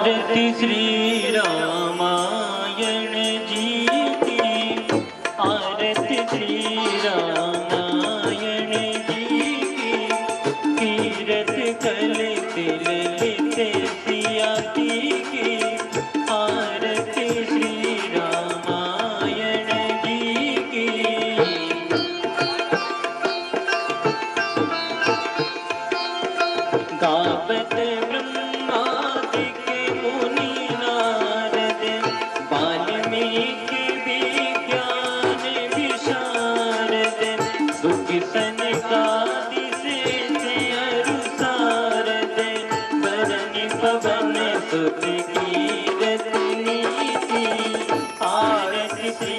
आरती श्री रामायण जी की, आरती श्री रामायण जी की, कीरत करते ललित सिया की, आरती श्री रामायण जी की। गावत ब्रह्मादिक मुनि नारद, वाल्मीकि विज्ञान विशारद, दुख सनकादि सेठ अरु सारद, बरनि पवन सुत कीरत नीति, आरती श्री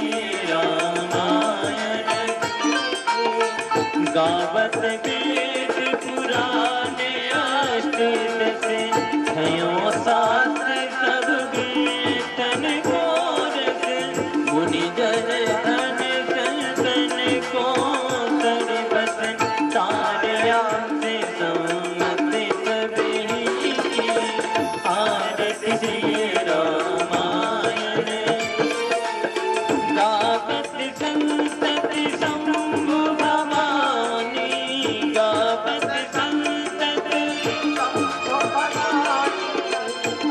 रामायण। गावत वेद पुराण अष्ट दश, भयो शास्त्र सब कीर्तन घोरस, मुनि जन धन संतन को सर्वस, तारया से सम्मत सबहि की, आरती श्री रामायण। गावत संतति शंभु भवानी, गावत संतति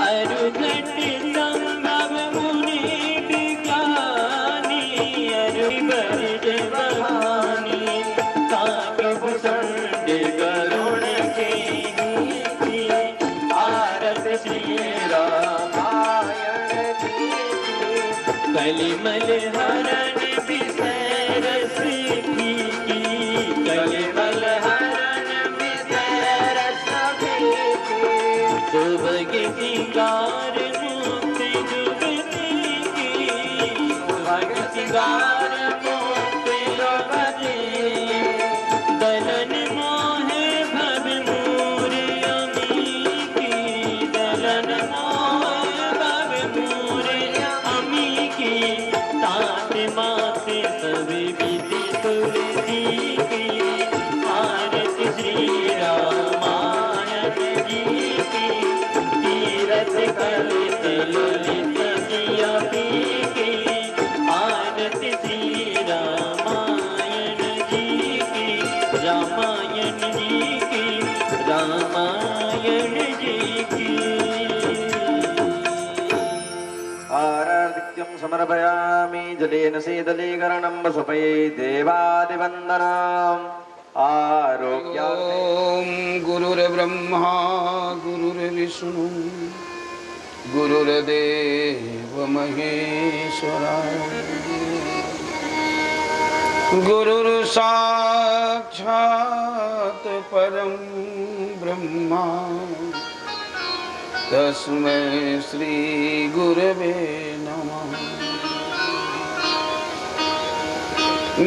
अरुघट संभव मुनि विज्ञानी, अरु बरज बहानी, काकभ संड गरुड़ के नीति, आरती श्री रामायण जी की। कलिमल हरण विषय रस फीकी, कलिमल हरण विषय रस फीकी, सुभग सिंगार मुक्ति जुगती की, सुभग सिंगार मुक्ति जुगती, दलन मोहे भव मूर अमी की, दलन मोहे भव मूर अमी की, तात माते सब विधि तुलसी की, आरती श्री रामायण जी की, तीरथ करते ललित सिया की, आरती श्री रामायण जी की, रामायण जी की, रामायण जी की। आराधिक्यं समर्पयामि जलेन शीतलीकरणं वसुपये देवादिवन्दनम् आरोग्यार्थे। ओम गुरुर्ब्रह्मा गुरुर्विष्णु गुरुर्देव महेश्वरा, गुरुर्साक्षात् परं ब्रह्मा, तस्मै श्री गुरवे नमः।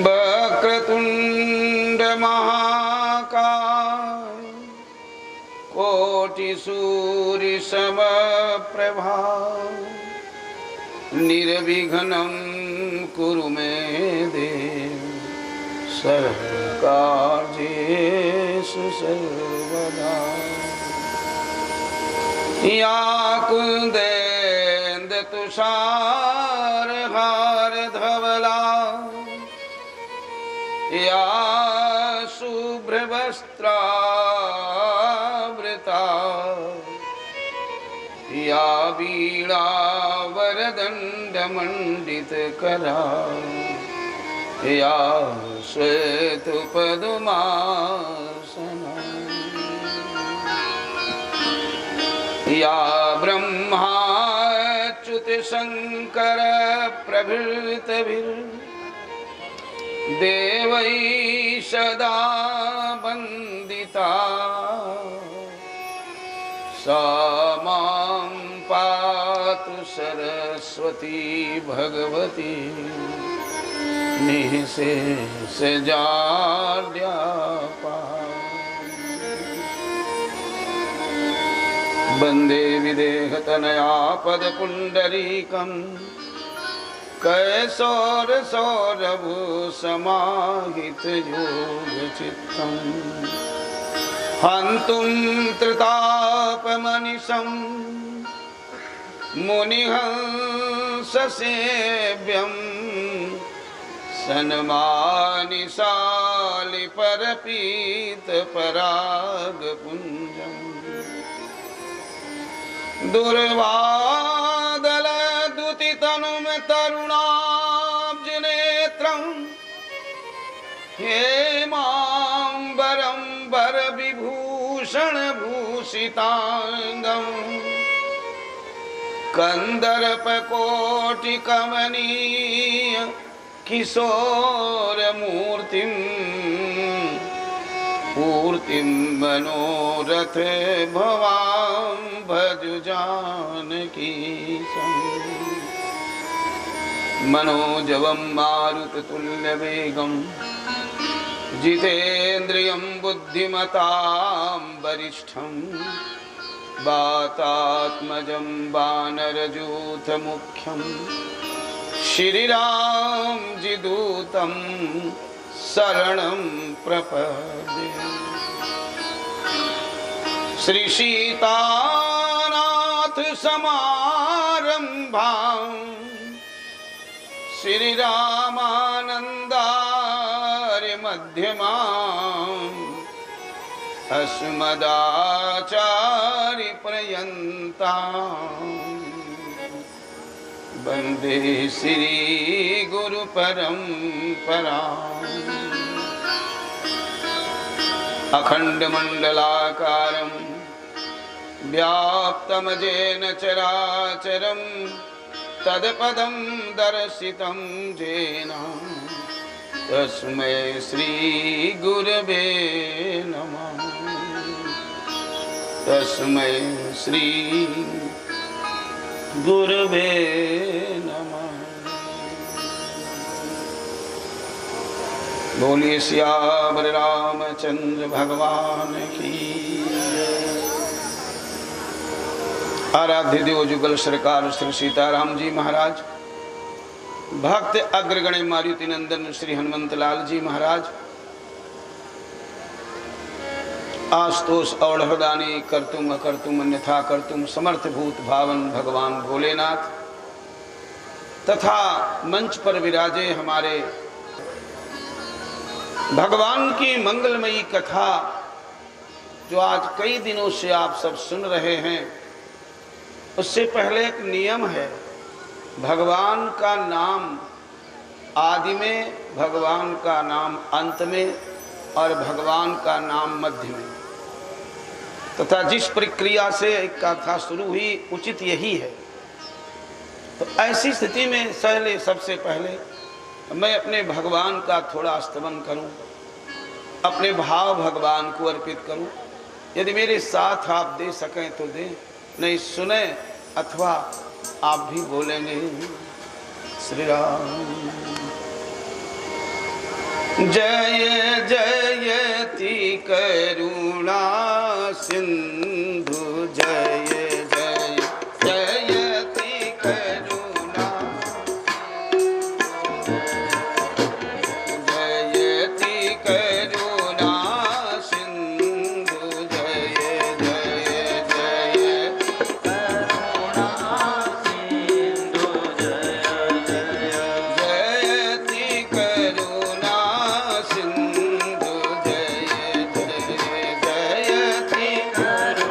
वक्रतुंड महाकाय, कोटि सूर्य समप्रभा, निर्विघ्नं कुरु मे देव, सर्वकार्येषु सर्वदा। या कुन्देन्दु तुषारहार धवला, या शुभ्रवस्त्रावृता, या वीणा वरदण्डमण्डितकरा, या श्वेतपद्मासना, या ब्रह्माच्युत शंकर प्रभृतिभिः देवै सदा वन्दिता, सा मां पातु सरस्वती भगवती, निःशेषजाड्यापा। वन्दे विदेहतनया पदपुण्डरीकम्, कैशोरसौरभूषमाहितयोगचित्तम्, हन्तुं त्रितापमनिशं मुनिहंस सेव्यं सन्मानिशालि परपीत पराग पुंजं दुर्वादल दुतितनुम तरुणाब्ज नेत्रं हेमांबरं वर विभूषण भूषितांगं कंदर्प कोटि कमनीय किशोर मूर्तिं पूर्तिं मनोरथ भवां भज जानकी मनोजवं मारुततुल्यवेगं जितेन्द्रियं बुद्धिमतां वरिष्ठं वातात्मजं वानरयूथमुख्यं श्रीरामजिदूतं शरणं प्रपद्ये श्री सीतानाथ समारंभां श्री रामानंदार्य मध्यमाम् अस्मदाचार्य पर्यन्ताम् वन्दे श्री गुरु परम्पराम् अखंड मंडलाकारं व्याप्तं येन चराचरं तत्पदं दर्शितं येन तस्मै श्री गुरवे नमः तस्मै श्री गुरवे नमः। बोलिए सियावर रामचंद्र भगवान की। आराध्य देव जुगल सरकार श्री सीताराम जी महाराज, भक्त अग्रगण्य मारुति नंदन श्री हनुमंत लाल जी महाराज, आस्तोष औढ़दानी करतुम अकर्तुम अन्यथा करतुम समर्थ भूत भावन भगवान भोलेनाथ तथा मंच पर विराजे हमारे भगवान की मंगलमयी कथा जो आज कई दिनों से आप सब सुन रहे हैं। उससे पहले एक नियम है, भगवान का नाम आदि में, भगवान का नाम अंत में और भगवान का नाम मध्य में, तथा जिस प्रक्रिया से एक कथा शुरू हुई उचित यही है। तो ऐसी स्थिति में सबसे पहले मैं अपने भगवान का थोड़ा स्तवन करूं, अपने भाव भगवान को अर्पित करूं। यदि मेरे साथ आप दे सकें तो दें, नहीं सुने अथवा आप भी बोलेंगे। श्री राम जय जयति करुणा सिंधु जय जय जयति करुणा जयति करुणा सिंधु जय जय जय करुणा सिंधु जय जय जयति करुणा सिंधु जय जय जयति करुणा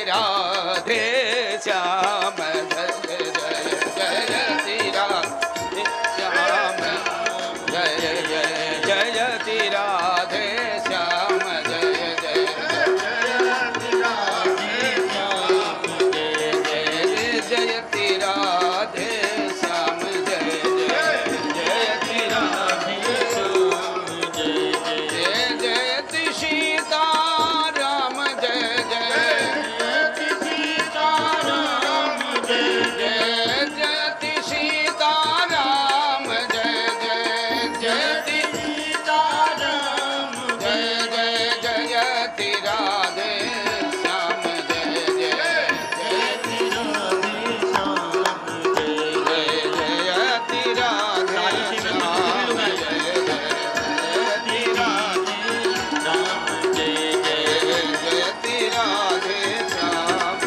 राधे श्याम जय जयति राधे श्याम जय जयति राधे श्याम जय जयति राधे श्याम जय जयति राधे जय जयति सीता राम जय जयति सीता राम जय जयति सीता राम जय जयति सीता राम जय जयति राधे श्याम जय जयति राधे श्याम जयति राधे श्याम जयति सीता राम जय जयति राधे श्याम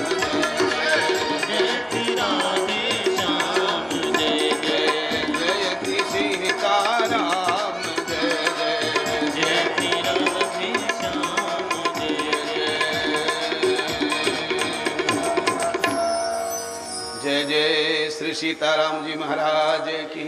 जय जय श्री सीताराम जी महाराज की।